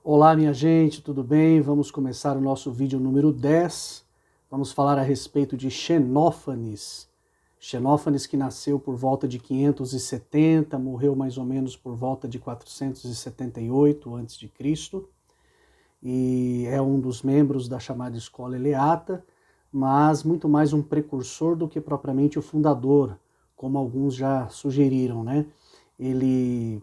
Olá, minha gente, tudo bem? Vamos começar o nosso vídeo número 10. Vamos falar a respeito de Xenófanes. Xenófanes que nasceu por volta de 570, morreu mais ou menos por volta de 478 a.C. e é um dos membros da chamada Escola Eleata, mas muito mais um precursor do que propriamente o fundador, como alguns já sugeriram, né? Ele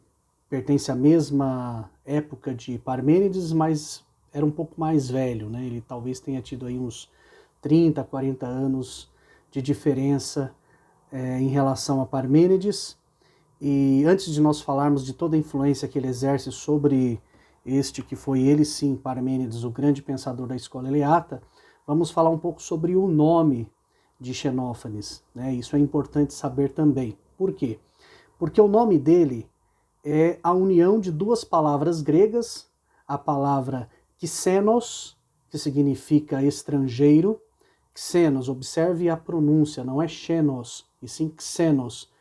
pertence à mesma época de Parmênides, mas era um pouco mais velho, né? Ele talvez tenha tido aí uns 30, 40 anos de diferença em relação a Parmênides. E antes de nós falarmos de toda a influência que ele exerce sobre este que foi ele sim, Parmênides, o grande pensador da escola eleata, vamos falar um pouco sobre o nome de Xenófanes, né? Isso é importante saber também. Por quê? Porque o nome dele é a união de duas palavras gregas, a palavra xenos, que significa estrangeiro. Xenos, observe a pronúncia, não é xenos, e sim xenos.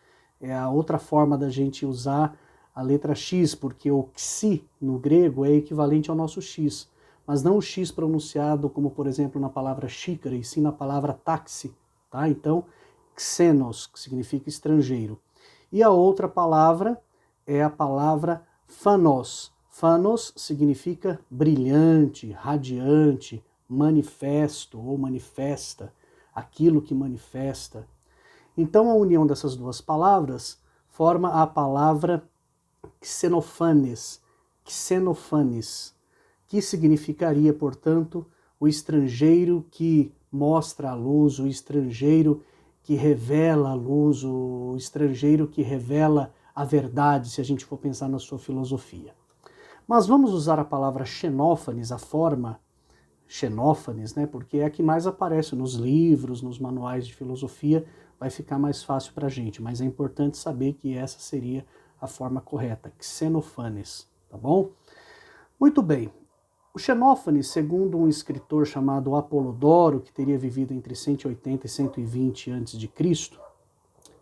É a outra forma da gente usar a letra X, porque o xi no grego é equivalente ao nosso X, mas não o X pronunciado como, por exemplo, na palavra xícara, e sim na palavra táxi, tá? Então, xenos, que significa estrangeiro. E a outra palavra é a palavra phanos. Phanos significa brilhante, radiante, manifesto ou manifesta, aquilo que manifesta. Então a união dessas duas palavras forma a palavra xenofanes, que significaria, portanto, o estrangeiro que mostra a luz, o estrangeiro que revela a luz, o estrangeiro que revela a verdade, se a gente for pensar na sua filosofia. Mas vamos usar a palavra Xenófanes, a forma Xenófanes, né, porque é a que mais aparece nos livros, nos manuais de filosofia, vai ficar mais fácil para a gente, mas é importante saber que essa seria a forma correta, Xenophanes, tá bom? Muito bem. O Xenófanes, segundo um escritor chamado Apolodoro, que teria vivido entre 180 e 120 a.C.,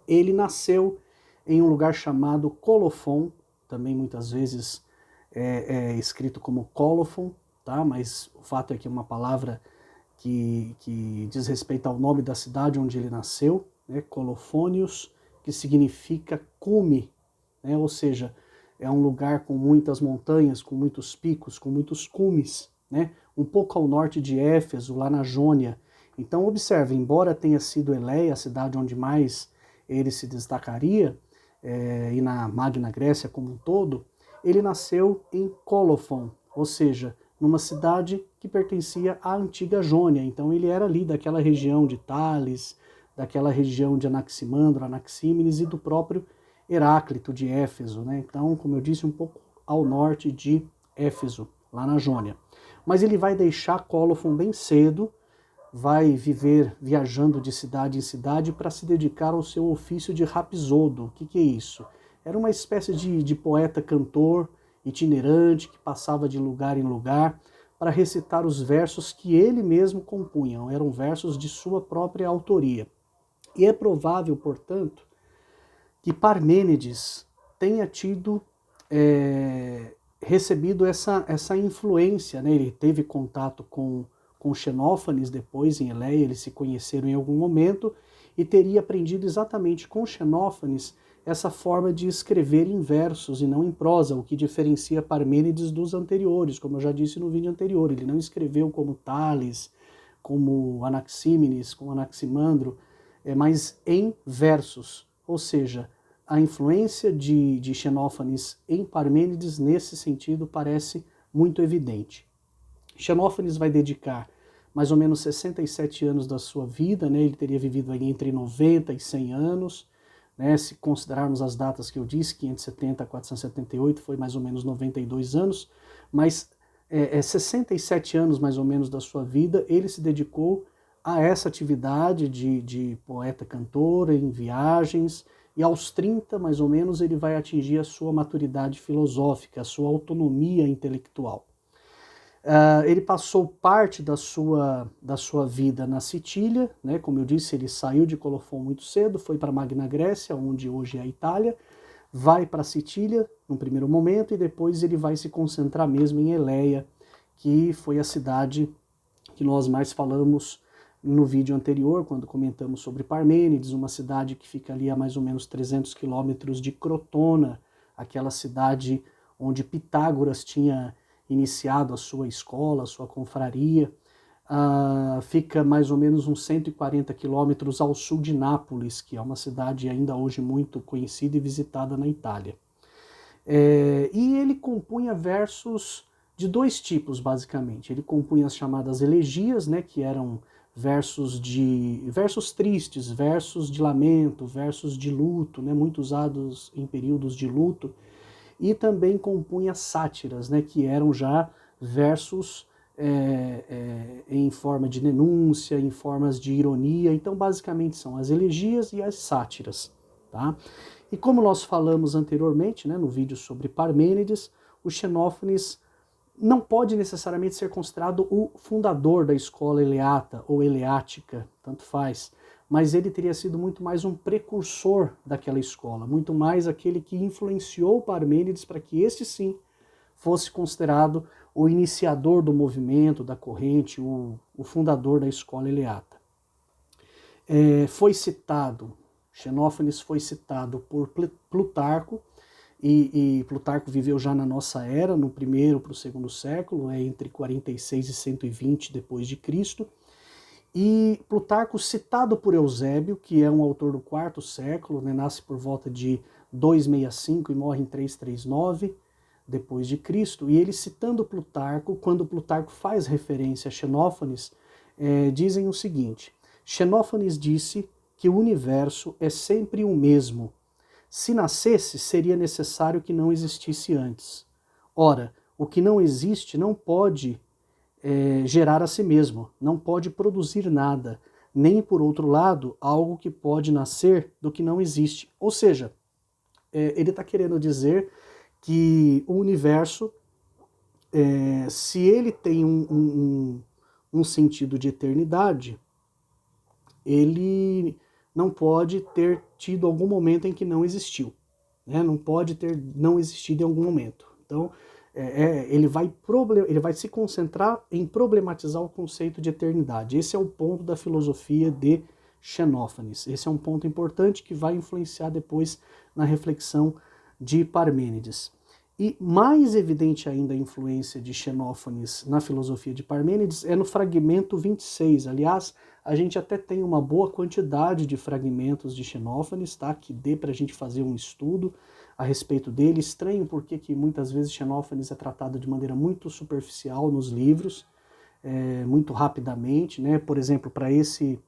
ele nasceu em um lugar chamado Colofon, também muitas vezes é escrito como Colofon, tá? Mas o fato é que é uma palavra que diz respeito ao nome da cidade onde ele nasceu, né? Colofônios, que significa cume, né? Ou seja, é um lugar com muitas montanhas, com muitos picos, com muitos cumes, né? Um pouco ao norte de Éfeso, lá na Jônia. Então observe, embora tenha sido Eleia a cidade onde mais ele se destacaria, e na Magna Grécia como um todo, ele nasceu em Colofon, ou seja, numa cidade que pertencia à antiga Jônia. Então ele era ali daquela região de Tales, daquela região de Anaximandro, Anaxímenes e do próprio Heráclito de Éfeso, né? Então, como eu disse, um pouco ao norte de Éfeso, lá na Jônia. Mas ele vai deixar Colofon bem cedo, vai viver viajando de cidade em cidade para se dedicar ao seu ofício de rapsodo. O que é isso? Era uma espécie de poeta-cantor itinerante que passava de lugar em lugar para recitar os versos que ele mesmo compunha. Eram versos de sua própria autoria. E é provável, portanto, que Parmênides tenha tido recebido essa influência, né? Ele teve contato com Xenófanes depois em Eleia, eles se conheceram em algum momento e teria aprendido exatamente com Xenófanes essa forma de escrever em versos e não em prosa, o que diferencia Parmênides dos anteriores, como eu já disse no vídeo anterior. Ele não escreveu como Tales, como Anaxímenes, como Anaximandro, mas em versos, ou seja, a influência de Xenófanes em Parmênides nesse sentido parece muito evidente. Xenófanes vai dedicar mais ou menos 67 anos da sua vida, né? Ele teria vivido aí entre 90 e 100 anos, né? Se considerarmos as datas que eu disse, 570 a 478, foi mais ou menos 92 anos, mas 67 anos mais ou menos da sua vida, ele se dedicou a essa atividade de poeta-cantor em viagens, e aos 30, mais ou menos, ele vai atingir a sua maturidade filosófica, a sua autonomia intelectual. Ele passou parte da sua vida na Sicília, né? Como eu disse, ele saiu de Colofon muito cedo, foi para a Magna Grécia, onde hoje é a Itália, vai para Sitília, num primeiro momento, e depois ele vai se concentrar mesmo em Eleia, que foi a cidade que nós mais falamos no vídeo anterior, quando comentamos sobre Parmênides, uma cidade que fica ali a mais ou menos 300 quilômetros de Crotona, aquela cidade onde Pitágoras tinha iniciado a sua escola, a sua confraria. Fica mais ou menos uns 140 quilômetros ao sul de Nápoles, que é uma cidade ainda hoje muito conhecida e visitada na Itália. E ele compunha versos de dois tipos, basicamente. Ele compunha as chamadas elegias, né, que eram versos tristes, versos de lamento, versos de luto, né, muito usados em períodos de luto, e também compunha sátiras, né, que eram já versos em forma de denúncia, em formas de ironia. Então, basicamente, são as elegias e as sátiras. Tá? E como nós falamos anteriormente, né, no vídeo sobre Parmênides, o Xenófanes não pode necessariamente ser considerado o fundador da escola eleata ou eleática, tanto faz, mas ele teria sido muito mais um precursor daquela escola, muito mais aquele que influenciou Parmênides para que este sim fosse considerado o iniciador do movimento, da corrente, o fundador da escola eleata. Foi citado, Xenófanes foi citado por Plutarco, e Plutarco viveu já na nossa era, no primeiro para o segundo século, entre 46 e 120 depois de Cristo. E Plutarco, citado por Eusébio, que é um autor do quarto século, né, nasce por volta de 265 e morre em 339 depois de Cristo, e ele citando Plutarco, quando Plutarco faz referência a Xenófanes, dizem o seguinte: Xenófanes disse que o universo é sempre o mesmo. Se nascesse, seria necessário que não existisse antes. Ora, o que não existe não pode gerar a si mesmo, não pode produzir nada, nem, por outro lado, algo que pode nascer do que não existe. Ou seja, ele está querendo dizer que o universo, se ele tem um sentido de eternidade, ele não pode ter tido algum momento em que não existiu, né? Não pode ter não existido em algum momento. Então, ele vai se concentrar em problematizar o conceito de eternidade. Esse é o ponto da filosofia de Xenófanes. Esse é um ponto importante que vai influenciar depois na reflexão de Parmênides. E mais evidente ainda a influência de Xenófanes na filosofia de Parmênides é no fragmento 26. Aliás, a gente até tem uma boa quantidade de fragmentos de Xenófanes, tá? Que dê para a gente fazer um estudo a respeito dele. Estranho porque que muitas vezes Xenófanes é tratado de maneira muito superficial nos livros, muito rapidamente, né? Por exemplo, para esse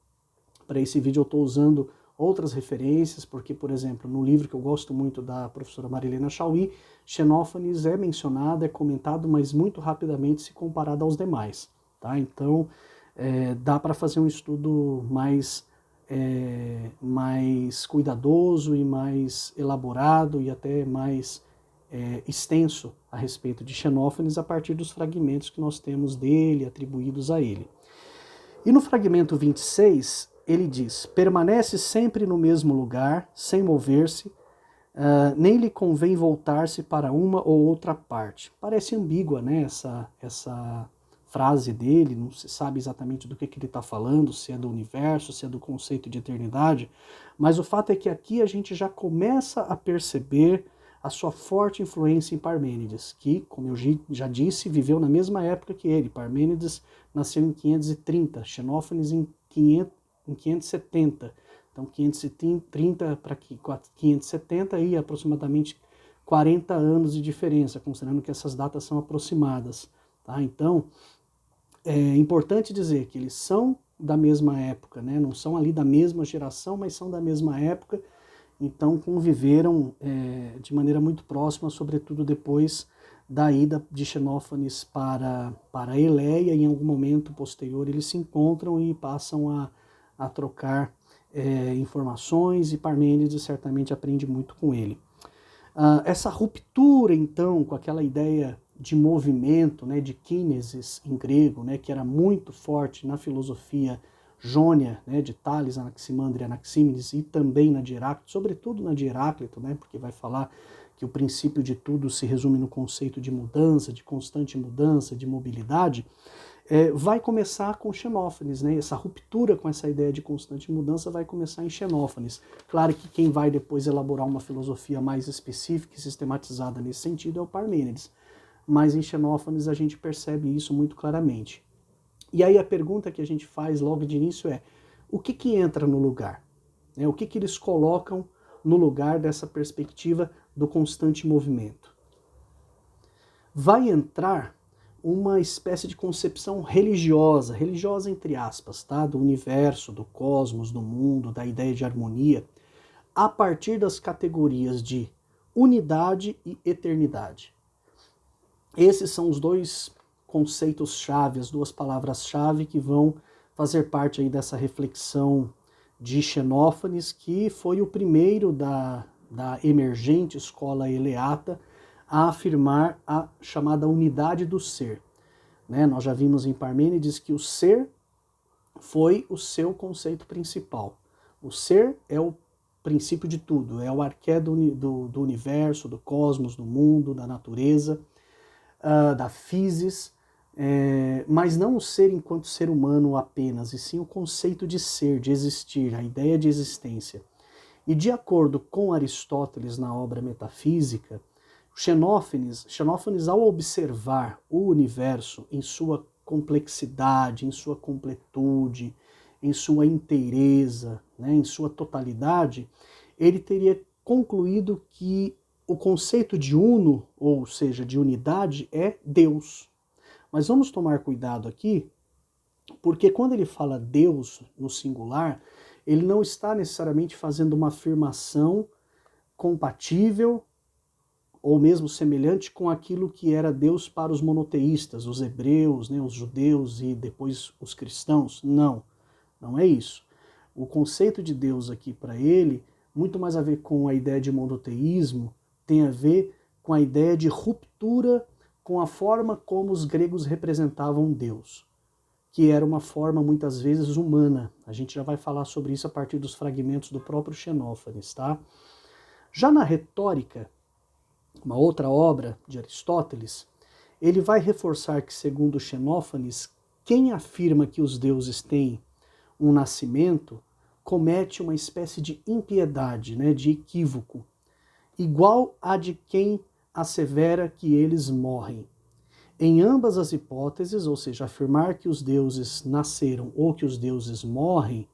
vídeo eu estou usando outras referências, porque, por exemplo, no livro que eu gosto muito da professora Marilena Chauí, Xenófanes é mencionado, é comentado, mas muito rapidamente se comparado aos demais. Tá? Então, dá para fazer um estudo mais cuidadoso e mais elaborado e até mais extenso a respeito de Xenófanes a partir dos fragmentos que nós temos dele, atribuídos a ele. E no fragmento 26, ele diz: permanece sempre no mesmo lugar, sem mover-se, nem lhe convém voltar-se para uma ou outra parte. Parece ambígua, né, essa frase dele, não se sabe exatamente do que ele está falando, se é do universo, se é do conceito de eternidade, mas o fato é que aqui a gente já começa a perceber a sua forte influência em Parmênides, que, como eu já disse, viveu na mesma época que ele. Parmênides nasceu em 530, Xenófanes em 570. Então, 530 para 570 e aproximadamente 40 anos de diferença, considerando que essas datas são aproximadas. Tá? Então, é importante dizer que eles são da mesma época, né? Não são ali da mesma geração, mas são da mesma época. Então conviveram de maneira muito próxima, sobretudo depois da ida de Xenófanes para Eleia. Em algum momento posterior eles se encontram e passam a trocar informações, e Parmênides certamente aprende muito com ele. Essa ruptura, então, com aquela ideia de movimento, né, de kinesis em grego, né, que era muito forte na filosofia Jônia, né, de Tales, Anaximandro e Anaxímenes, e também na de Heráclito, sobretudo na de Heráclito, né, porque vai falar que o princípio de tudo se resume no conceito de mudança, de constante mudança, de mobilidade, vai começar com Xenófanes, né? Essa ruptura com essa ideia de constante mudança vai começar em Xenófanes. Claro que quem vai depois elaborar uma filosofia mais específica e sistematizada nesse sentido é o Parmênides, mas em Xenófanes a gente percebe isso muito claramente. E aí a pergunta que a gente faz logo de início é: o que entra no lugar? O que eles colocam no lugar dessa perspectiva do constante movimento? Vai entrar uma espécie de concepção religiosa entre aspas, tá? Do universo, do cosmos, do mundo, da ideia de harmonia, a partir das categorias de unidade e eternidade. Esses são os dois conceitos-chave, as duas palavras-chave que vão fazer parte aí dessa reflexão de Xenófanes, que foi o primeiro da emergente escola eleata a afirmar a chamada unidade do ser. Né? Nós já vimos em Parmênides que o ser foi o seu conceito principal. O ser é o princípio de tudo, é o arqué do universo, do cosmos, do mundo, da natureza, da physis, mas não o ser enquanto ser humano apenas, e sim o conceito de ser, de existir, a ideia de existência. E de acordo com Aristóteles na obra Metafísica, Xenófanes, ao observar o universo em sua complexidade, em sua completude, em sua inteireza, né, em sua totalidade, ele teria concluído que o conceito de uno, ou seja, de unidade, é Deus. Mas vamos tomar cuidado aqui, porque quando ele fala Deus no singular, ele não está necessariamente fazendo uma afirmação compatível ou mesmo semelhante com aquilo que era Deus para os monoteístas, os hebreus, né, os judeus e depois os cristãos. Não é isso. O conceito de Deus aqui para ele, muito mais a ver com a ideia de monoteísmo, tem a ver com a ideia de ruptura com a forma como os gregos representavam Deus, que era uma forma muitas vezes humana. A gente já vai falar sobre isso a partir dos fragmentos do próprio Xenófanes, tá? Já na retórica, uma outra obra de Aristóteles, ele vai reforçar que, segundo Xenófanes, quem afirma que os deuses têm um nascimento comete uma espécie de impiedade, né, de equívoco, igual a de quem assevera que eles morrem. Em ambas as hipóteses, ou seja, afirmar que os deuses nasceram ou que os deuses morrem,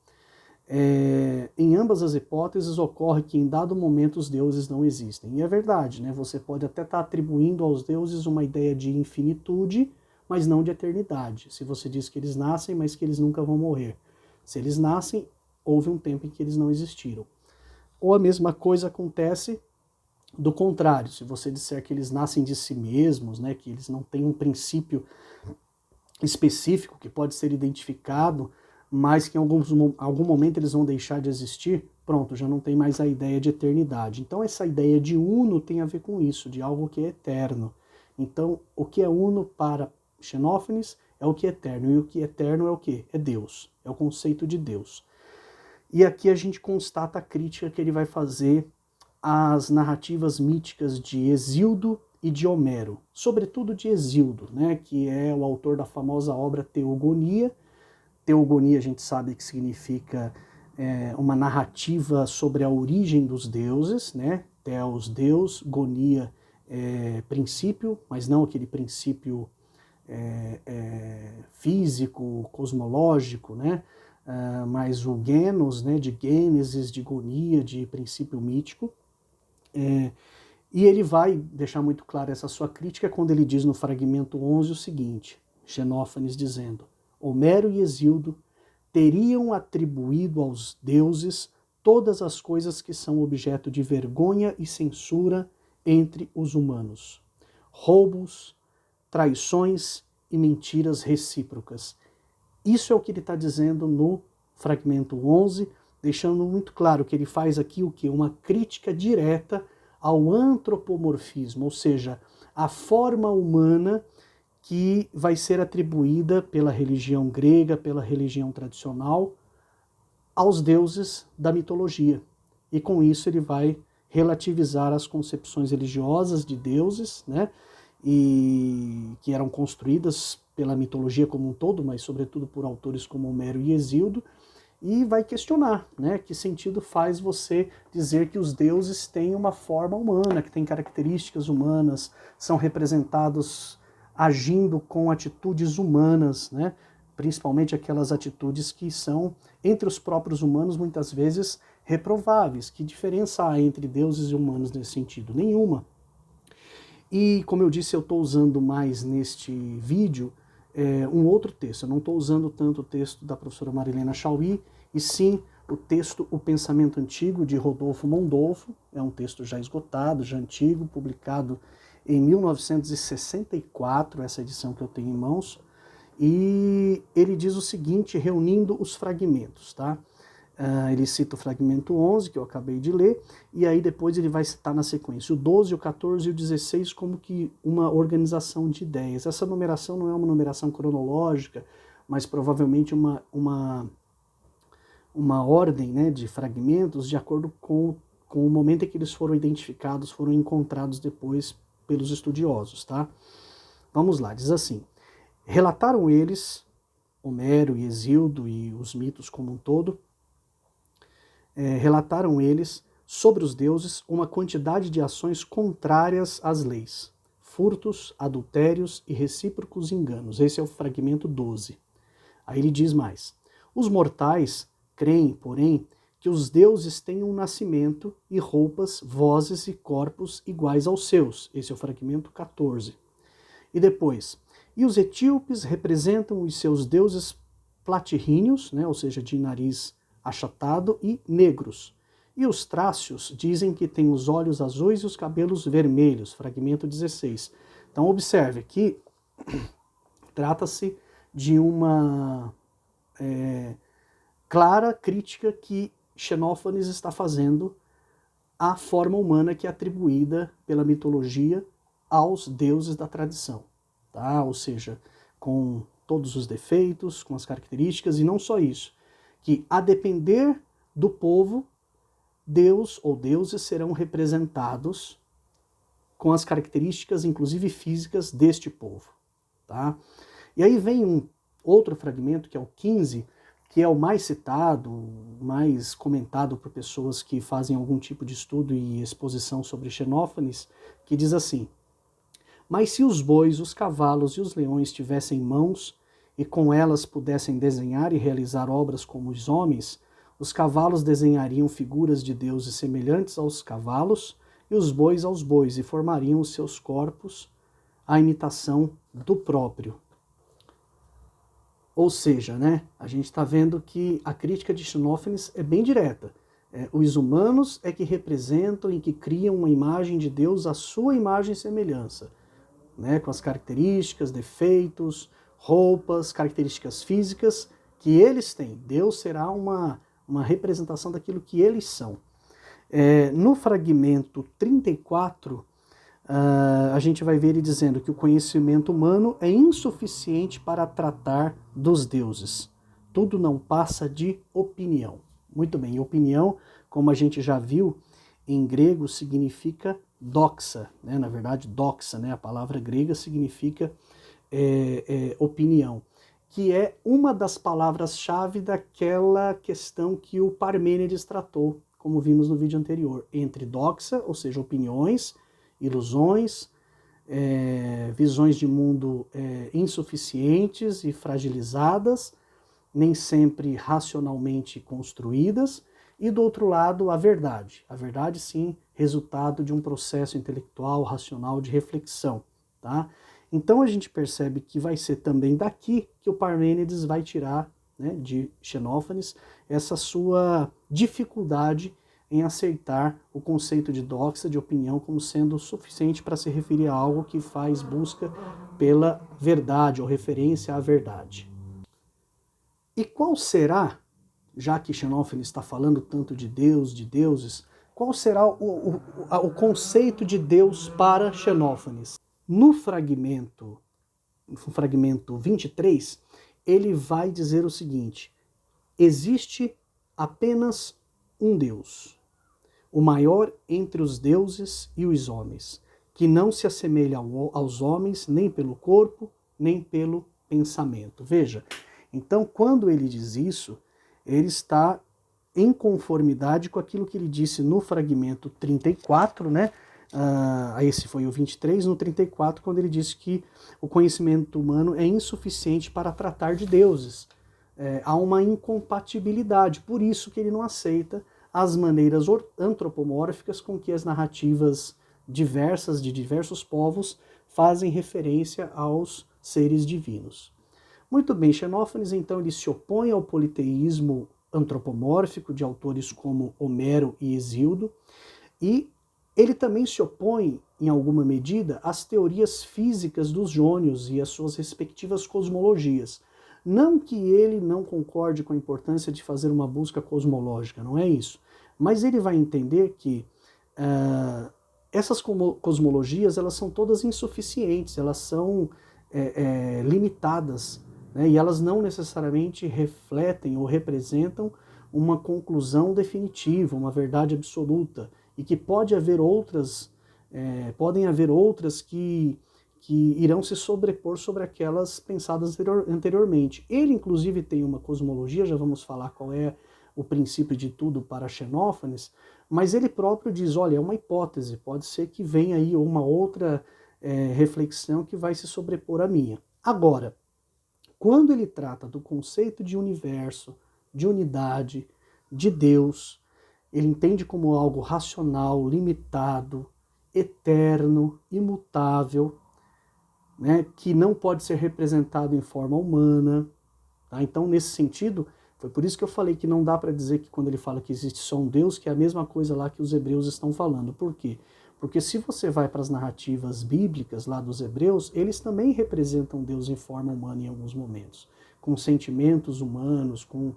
em ambas as hipóteses ocorre que em dado momento os deuses não existem. E é verdade, né? Você pode até estar atribuindo aos deuses uma ideia de infinitude, mas não de eternidade. Se você diz que eles nascem, mas que eles nunca vão morrer. Se eles nascem, houve um tempo em que eles não existiram. Ou a mesma coisa acontece do contrário. Se você disser que eles nascem de si mesmos, né? Que eles não têm um princípio específico que pode ser identificado, mas que em algum momento eles vão deixar de existir, pronto, já não tem mais a ideia de eternidade. Então essa ideia de uno tem a ver com isso, de algo que é eterno. Então o que é uno para Xenófanes é o que é eterno, e o que é eterno é o que? É Deus, é o conceito de Deus. E aqui a gente constata a crítica que ele vai fazer às narrativas míticas de Hesíodo e de Homero, sobretudo de Hesíodo, né, que é o autor da famosa obra Teogonia. Teogonia a gente sabe que significa uma narrativa sobre a origem dos deuses, né? Theos, Deus, gonia, princípio, mas não aquele princípio físico, cosmológico, né? Mas o genos, né? De gênesis, de gonia, de princípio mítico. E ele vai deixar muito clara essa sua crítica quando ele diz no fragmento 11 o seguinte, Xenófanes dizendo: Homero e Hesíodo teriam atribuído aos deuses todas as coisas que são objeto de vergonha e censura entre os humanos. Roubos, traições e mentiras recíprocas. Isso é o que ele está dizendo no fragmento 11, deixando muito claro que ele faz aqui o quê? Uma crítica direta ao antropomorfismo, ou seja, a forma humana que vai ser atribuída pela religião grega, pela religião tradicional, aos deuses da mitologia. E com isso ele vai relativizar as concepções religiosas de deuses, né, e que eram construídas pela mitologia como um todo, mas sobretudo por autores como Homero e Hesíodo, e vai questionar, né, que sentido faz você dizer que os deuses têm uma forma humana, que têm características humanas, são representados agindo com atitudes humanas, né, principalmente aquelas atitudes que são, entre os próprios humanos, muitas vezes reprováveis. Que diferença há entre deuses e humanos nesse sentido? Nenhuma. E, como eu disse, eu estou usando mais neste vídeo um outro texto. Eu não estou usando tanto o texto da professora Marilena Chauí, e sim o texto O Pensamento Antigo, de Rodolfo Mondolfo. É um texto já esgotado, já antigo, publicado em 1964, essa edição que eu tenho em mãos. E ele diz o seguinte, reunindo os fragmentos, tá? Ele cita o fragmento 11, que eu acabei de ler, e aí depois ele vai citar na sequência o 12, o 14 e o 16 como que uma organização de ideias. Essa numeração não é uma numeração cronológica, mas provavelmente uma ordem, né, de fragmentos de acordo com o momento em que eles foram identificados, foram encontrados depois pelos estudiosos, tá? Vamos lá, diz assim: relataram eles, Homero e Hesíodo e os mitos como um todo, relataram eles sobre os deuses uma quantidade de ações contrárias às leis, furtos, adultérios e recíprocos enganos. Esse é o fragmento 12. Aí ele diz mais: os mortais creem, porém, que os deuses têm um nascimento e roupas, vozes e corpos iguais aos seus. Esse é o fragmento 14. E depois: e os etíopes representam os seus deuses platirríneos, né, ou seja, de nariz achatado e negros. E os trácios dizem que têm os olhos azuis e os cabelos vermelhos. Fragmento 16. Então observe que trata-se de uma clara crítica que Xenófanes está fazendo à forma humana que é atribuída pela mitologia aos deuses da tradição, tá? Ou seja, com todos os defeitos, com as características, e não só isso, que a depender do povo, Deus ou deuses serão representados com as características, inclusive físicas, deste povo, tá? E aí vem um outro fragmento, que é o 15, que é o mais citado, mais comentado por pessoas que fazem algum tipo de estudo e exposição sobre Xenófanes, que diz assim: mas se os bois, os cavalos e os leões tivessem mãos e com elas pudessem desenhar e realizar obras como os homens, os cavalos desenhariam figuras de deuses semelhantes aos cavalos e os bois aos bois, e formariam os seus corpos à imitação do próprio. Ou seja, né, a gente está vendo que a crítica de Xenófanes é bem direta. Os humanos é que representam e que criam uma imagem de Deus à sua imagem e semelhança, né, com as características, defeitos, roupas, características físicas que eles têm. Deus será uma representação daquilo que eles são. No fragmento 34, a gente vai ver ele dizendo que o conhecimento humano é insuficiente para tratar dos deuses. Tudo não passa de opinião. Muito bem, opinião, como a gente já viu, em grego significa doxa, né? Na verdade, doxa, né? A palavra grega significa opinião, que é uma das palavras-chave daquela questão que o Parmênides tratou, como vimos no vídeo anterior, entre doxa, ou seja, opiniões, ilusões, visões de mundo insuficientes e fragilizadas, nem sempre racionalmente construídas, e do outro lado a verdade. A verdade, sim, resultado de um processo intelectual, racional, de reflexão, tá? Então a gente percebe que vai ser também daqui que o Parmênides vai tirar, né, de Xenófanes, essa sua dificuldade em aceitar o conceito de doxa, de opinião, como sendo suficiente para se referir a algo que faz busca pela verdade ou referência à verdade. E qual será, já que Xenófanes está falando tanto de Deus, de deuses, qual será o conceito de Deus para Xenófanes? No fragmento 23, ele vai dizer o seguinte: existe apenas um Deus, o maior entre os deuses e os homens, que não se assemelha aos homens nem pelo corpo, nem pelo pensamento. Veja, então quando ele diz isso, ele está em conformidade com aquilo que ele disse no fragmento 34, né? Esse foi o 23, no 34, quando ele disse que o conhecimento humano é insuficiente para tratar de deuses. Há uma incompatibilidade, por isso que ele não aceita as maneiras antropomórficas com que as narrativas diversas de diversos povos fazem referência aos seres divinos. Muito bem, Xenófanes então ele se opõe ao politeísmo antropomórfico de autores como Homero e Hesíodo, e ele também se opõe, em alguma medida, às teorias físicas dos jônios e às suas respectivas cosmologias. Não que ele não concorde com a importância de fazer uma busca cosmológica, não é isso. Mas ele vai entender que essas cosmologias elas são todas insuficientes, elas são limitadas, né, e elas não necessariamente refletem ou representam uma conclusão definitiva, uma verdade absoluta, e que podem haver outras que irão se sobrepor sobre aquelas pensadas anteriormente. Ele, inclusive, tem uma cosmologia, já vamos falar qual é o princípio de tudo para Xenófanes, mas ele próprio diz, olha, é uma hipótese, pode ser que venha aí uma outra reflexão que vai se sobrepor à minha. Agora, quando ele trata do conceito de universo, de unidade, de Deus, ele entende como algo racional, limitado, eterno, imutável, né, que não pode ser representado em forma humana. Tá? Então, nesse sentido, foi por isso que eu falei que não dá para dizer que quando ele fala que existe só um Deus, que é a mesma coisa lá que os hebreus estão falando. Por quê? Porque se você vai para as narrativas bíblicas lá dos hebreus, eles também representam Deus em forma humana em alguns momentos, com sentimentos humanos, com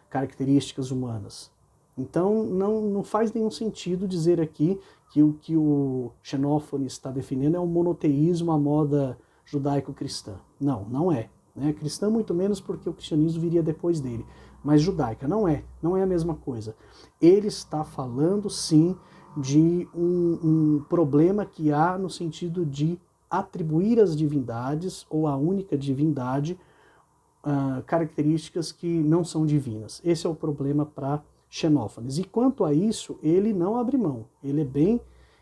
características humanas. Então não faz nenhum sentido dizer aqui que o que o Xenófanes está defendendo é um monoteísmo à moda judaico-cristã. Não é. Né? Cristã muito menos porque o cristianismo viria depois dele, mas judaica não é a mesma coisa. Ele está falando sim de um problema que há no sentido de atribuir às divindades ou à única divindade características que não são divinas. Esse é o problema para Xenófanes. E quanto a isso, ele não abre mão. Ele é bem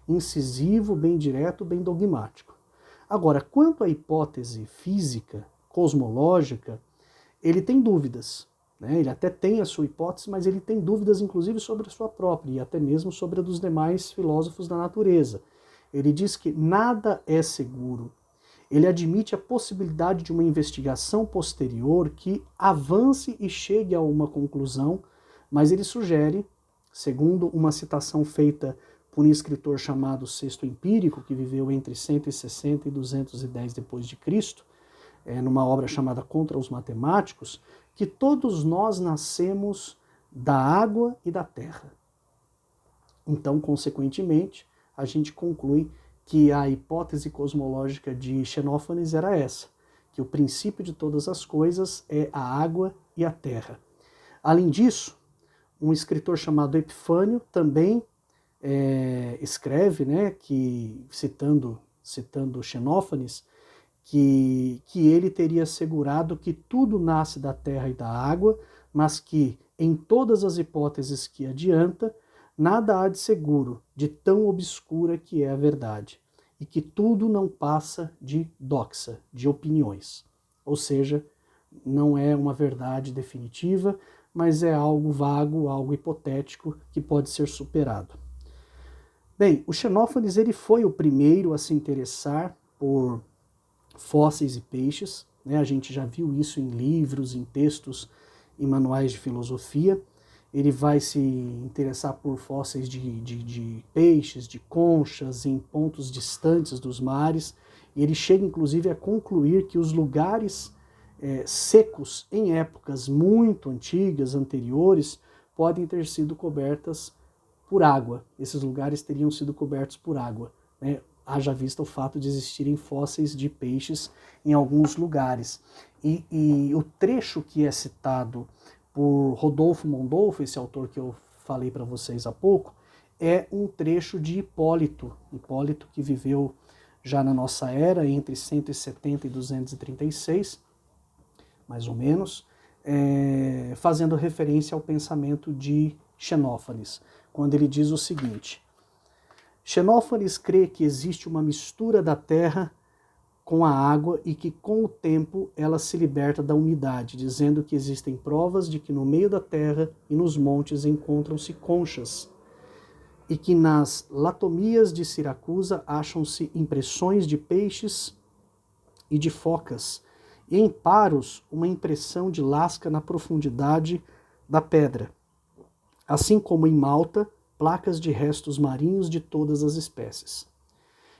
incisivo, bem direto, bem dogmático. Agora, quanto à hipótese física, cosmológica, ele tem dúvidas. Né? Ele até tem a sua hipótese, mas ele tem dúvidas inclusive sobre a sua própria e até mesmo sobre a dos demais filósofos da natureza. Ele diz que nada é seguro. Ele admite a possibilidade de uma investigação posterior que avance e chegue a uma conclusão, mas ele sugere, segundo uma citação feita por um escritor chamado Sexto Empírico, que viveu entre 160 e 210 depois de Cristo, numa obra chamada Contra os Matemáticos, que todos nós nascemos da água e da terra. Então, consequentemente, a gente conclui que a hipótese cosmológica de Xenófanes era essa, que o princípio de todas as coisas é a água e a terra. Além disso, um escritor chamado Epifânio também escreve, né, que, citando Xenófanes, que ele teria assegurado que tudo nasce da terra e da água, mas que, em todas as hipóteses que adianta, nada há de seguro, de tão obscura que é a verdade, e que tudo não passa de doxa, de opiniões. Ou seja, não é uma verdade definitiva, mas é algo vago, algo hipotético que pode ser superado. Bem, o Xenófanes ele foi o primeiro a se interessar por fósseis e peixes, né? A gente já viu isso em livros, em textos, em manuais de filosofia. Ele vai se interessar por fósseis de peixes, de conchas, em pontos distantes dos mares, e ele chega inclusive a concluir que os lugares secos em épocas muito antigas, anteriores, podem ter sido cobertas por água. Esses lugares teriam sido cobertos por água, né? Haja vista o fato de existirem fósseis de peixes em alguns lugares. E o trecho que é citado por Rodolfo Mondolfo, esse autor que eu falei para vocês há pouco, é um trecho de Hipólito. Hipólito, que viveu já na nossa era, entre 170 e 236, mais ou menos, fazendo referência ao pensamento de Xenófanes, quando ele diz o seguinte: Xenófanes crê que existe uma mistura da terra com a água e que com o tempo ela se liberta da umidade, dizendo que existem provas de que no meio da terra e nos montes encontram-se conchas e que nas latomias de Siracusa acham-se impressões de peixes e de focas, e em Paros uma impressão de lasca na profundidade da pedra, assim como em Malta placas de restos marinhos de todas as espécies.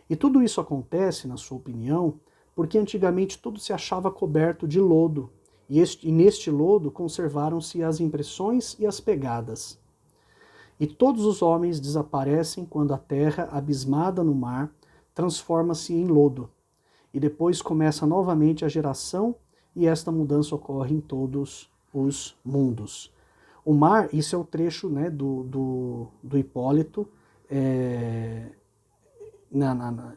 E tudo isso acontece, na sua opinião, porque antigamente tudo se achava coberto de lodo, e neste lodo conservaram-se as impressões e as pegadas. E todos os homens desaparecem quando a terra, abismada no mar, transforma-se em lodo. E depois começa novamente a geração, e esta mudança ocorre em todos os mundos. O mar, isso é o trecho, né, do Hipólito,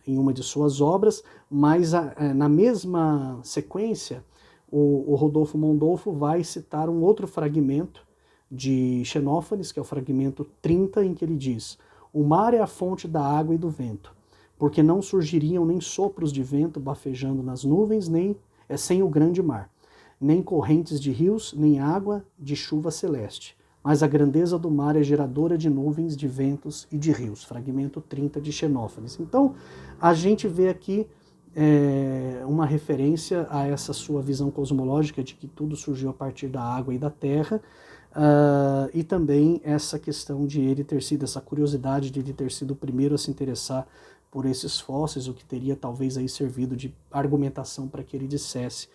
em uma de suas obras, mas na mesma sequência, o Rodolfo Mondolfo vai citar um outro fragmento de Xenófanes, que é o fragmento 30, em que ele diz: o mar é a fonte da água e do vento, porque não surgiriam nem sopros de vento bafejando nas nuvens, nem sem o grande mar, nem correntes de rios, nem água de chuva celeste. Mas a grandeza do mar é geradora de nuvens, de ventos e de rios. Fragmento 30 de Xenófanes. Então, a gente vê aqui uma referência a essa sua visão cosmológica de que tudo surgiu a partir da água e da terra, e também essa questão de ele ter sido, essa curiosidade de ele ter sido o primeiro a se interessar por esses fósseis, o que teria talvez aí servido de argumentação para que ele dissesse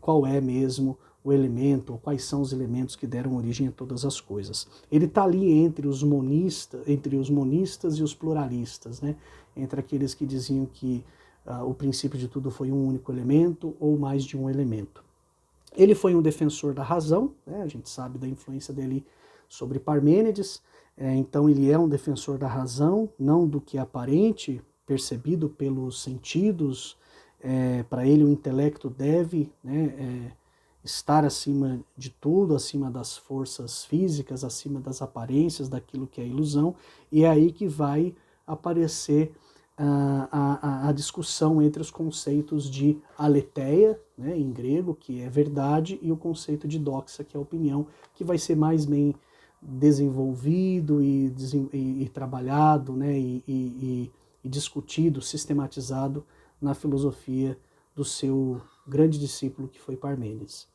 qual é mesmo o elemento, ou quais são os elementos que deram origem a todas as coisas. Ele está ali entre os monistas e os pluralistas, né? Entre aqueles que diziam que o princípio de tudo foi um único elemento ou mais de um elemento. Ele foi um defensor da razão, né? A gente sabe da influência dele sobre Parmênides, então ele é um defensor da razão, não do que é aparente, percebido pelos sentidos. Para ele o intelecto deve, né, estar acima de tudo, acima das forças físicas, acima das aparências, daquilo que é ilusão, e é aí que vai aparecer a discussão entre os conceitos de aletheia, né, em grego, que é verdade, e o conceito de doxa, que é opinião, que vai ser mais bem desenvolvido e trabalhado, né, e discutido, sistematizado na filosofia do seu grande discípulo, que foi Parmênides.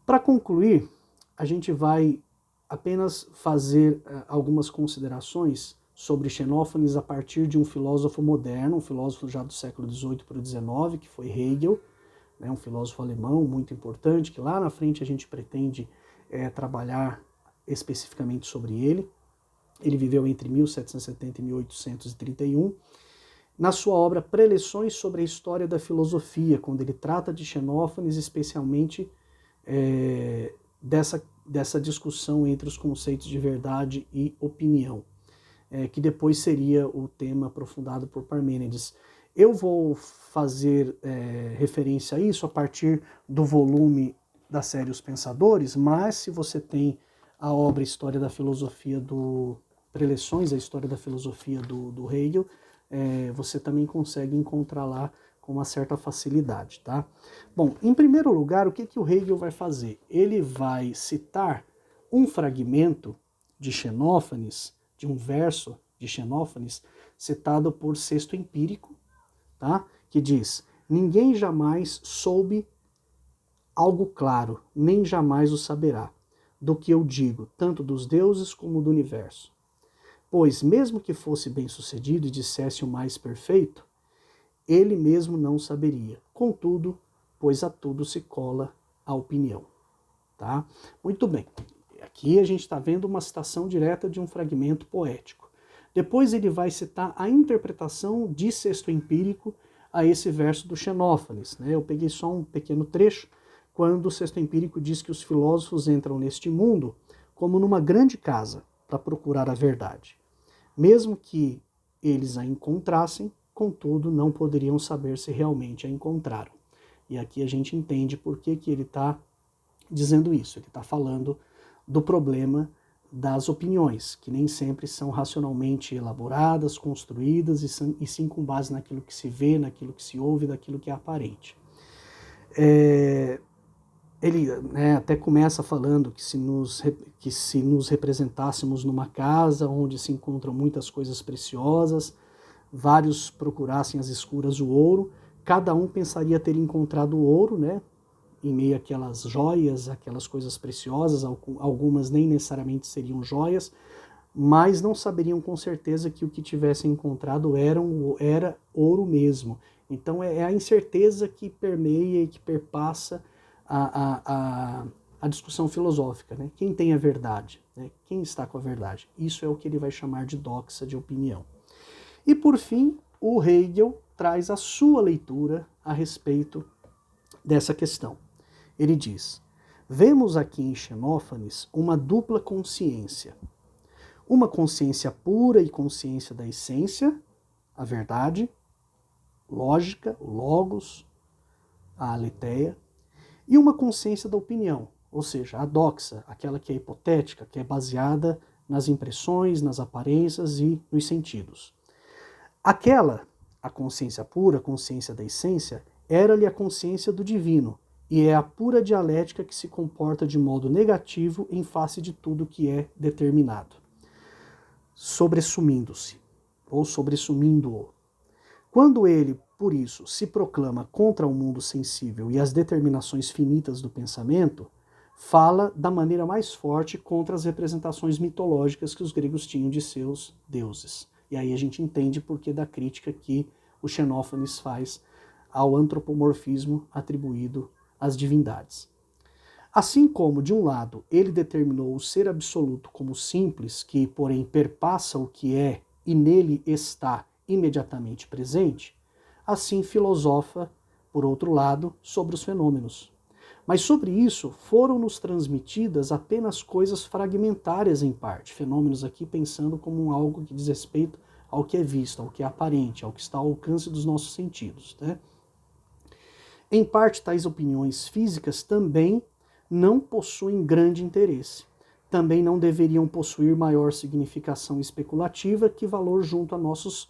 Para concluir, a gente vai apenas fazer algumas considerações sobre Xenófanes a partir de um filósofo moderno, um filósofo já do século XVIII para o XIX, que foi Hegel, né, um filósofo alemão muito importante, que lá na frente a gente pretende trabalhar especificamente sobre ele. Ele viveu entre 1770 e 1831. Na sua obra Preleções sobre a História da Filosofia, quando ele trata de Xenófanes, especialmente dessa discussão entre os conceitos de verdade e opinião, que depois seria o tema aprofundado por Parmênides. Eu vou fazer referência a isso a partir do volume da série Os Pensadores, mas se você tem a obra História da Filosofia do Preleções, a História da Filosofia do Hegel, você também consegue encontrar lá com uma certa facilidade, tá? Bom, em primeiro lugar, o que o Hegel vai fazer? Ele vai citar um fragmento de Xenófanes, de um verso de Xenófanes, citado por Sexto Empírico, tá? Que diz: ninguém jamais soube algo claro, nem jamais o saberá, do que eu digo, tanto dos deuses como do universo. Pois, mesmo que fosse bem-sucedido e dissesse o mais perfeito, ele mesmo não saberia. Contudo, pois a tudo se cola a opinião. Tá? Muito bem. Aqui a gente está vendo uma citação direta de um fragmento poético. Depois ele vai citar a interpretação de Sexto Empírico a esse verso do Xenófanes, né? Eu peguei só um pequeno trecho, quando o sexto empírico diz que os filósofos entram neste mundo como numa grande casa para procurar a verdade. Mesmo que eles a encontrassem, contudo, não poderiam saber se realmente a encontraram. E aqui a gente entende por que ele está dizendo isso. Ele está falando do problema das opiniões, que nem sempre são racionalmente elaboradas, construídas, e sim com base naquilo que se vê, naquilo que se ouve, naquilo que é aparente. Ele até começa falando que se nos representássemos numa casa onde se encontram muitas coisas preciosas, vários procurassem às escuras o ouro, cada um pensaria ter encontrado o ouro, né, em meio àquelas joias, aquelas coisas preciosas, algumas nem necessariamente seriam joias, mas não saberiam com certeza que o que tivessem encontrado era ouro mesmo. Então é a incerteza que permeia e que perpassa a discussão filosófica, né? Quem tem a verdade? Né? Quem está com a verdade? Isso é o que ele vai chamar de doxa de opinião. E por fim, o Hegel traz a sua leitura a respeito dessa questão. Ele diz: vemos aqui em Xenófanes uma dupla consciência. Uma consciência pura e consciência da essência, a verdade, lógica, o logos, a aletheia, e uma consciência da opinião, ou seja, a doxa, aquela que é hipotética, que é baseada nas impressões, nas aparências e nos sentidos. Aquela, a consciência pura, a consciência da essência, era-lhe a consciência do divino, e é a pura dialética que se comporta de modo negativo em face de tudo que é determinado, sobressumindo-se, ou sobressumindo-o. Quando ele, por isso, se proclama contra o mundo sensível e as determinações finitas do pensamento, fala da maneira mais forte contra as representações mitológicas que os gregos tinham de seus deuses. E aí a gente entende por que da crítica que o Xenófanes faz ao antropomorfismo atribuído às divindades. Assim como, de um lado, ele determinou o ser absoluto como simples, que, porém, perpassa o que é e nele está imediatamente presente, assim filosofa, por outro lado, sobre os fenômenos. Mas sobre isso foram-nos transmitidas apenas coisas fragmentárias em parte, fenômenos aqui pensando como algo que diz respeito ao que é visto, ao que é aparente, ao que está ao alcance dos nossos sentidos, né? Em parte, tais opiniões físicas também não possuem grande interesse. Também não deveriam possuir maior significação especulativa que valor junto a nossos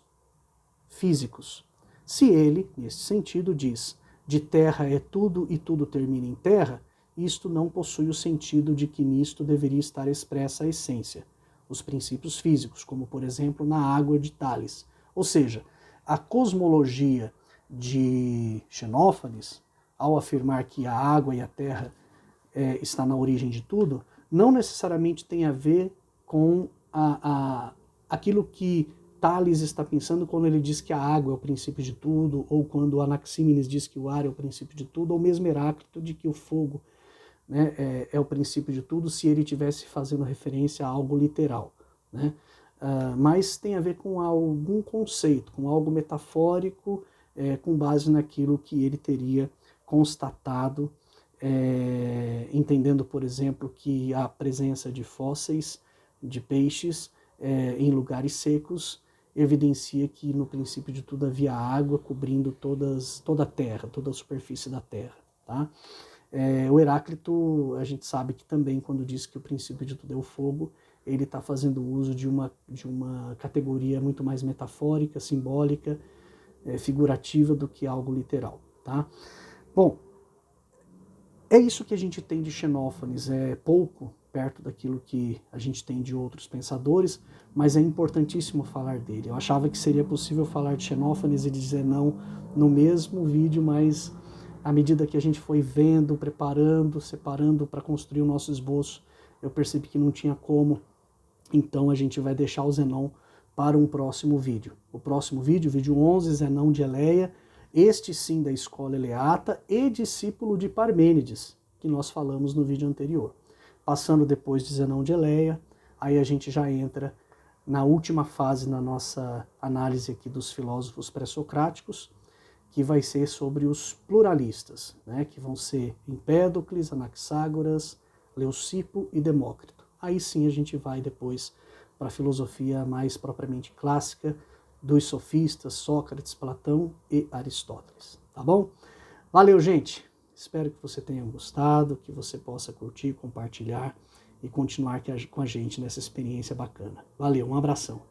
físicos. Se ele, nesse sentido, diz de terra é tudo e tudo termina em terra, isto não possui o sentido de que nisto deveria estar expressa a essência, os princípios físicos, como por exemplo na água de Tales. Ou seja, a cosmologia de Xenófanes, ao afirmar que a água e a terra está na origem de tudo, não necessariamente tem a ver com aquilo que Tales está pensando quando ele diz que a água é o princípio de tudo, ou quando Anaxímenes diz que o ar é o princípio de tudo, ou mesmo Heráclito de que o fogo, né, é o princípio de tudo, se ele estivesse fazendo referência a algo literal, né? Mas tem a ver com algum conceito, com algo metafórico, com base naquilo que ele teria constatado, entendendo, por exemplo, que a presença de fósseis de peixes em lugares secos evidencia que no princípio de tudo havia água cobrindo toda a terra, toda a superfície da terra. Tá? O Heráclito, a gente sabe que também, quando diz que o princípio de tudo é o fogo, ele está fazendo uso de uma categoria muito mais metafórica, simbólica, figurativa do que algo literal. Tá? Bom, é isso que a gente tem de Xenófanes, é pouco perto daquilo que a gente tem de outros pensadores, mas é importantíssimo falar dele. Eu achava que seria possível falar de Xenófanes e dizer não no mesmo vídeo, mas à medida que a gente foi vendo, preparando, separando para construir o nosso esboço, eu percebi que não tinha como, então a gente vai deixar o Zenon para um próximo vídeo. O próximo vídeo, vídeo 11, Zenão de Eleia, este sim da escola eleata e discípulo de Parmênides, que nós falamos no vídeo anterior. Passando depois de Zenão de Eleia, aí a gente já entra na última fase na nossa análise aqui dos filósofos pré-socráticos, que vai ser sobre os pluralistas, né, que vão ser Empédocles, Anaxágoras, Leucipo e Demócrito. Aí sim a gente vai depois para a filosofia mais propriamente clássica dos sofistas, Sócrates, Platão e Aristóteles, tá bom? Valeu, gente! Espero que você tenha gostado, que você possa curtir, compartilhar e continuar com a gente nessa experiência bacana. Valeu, um abração!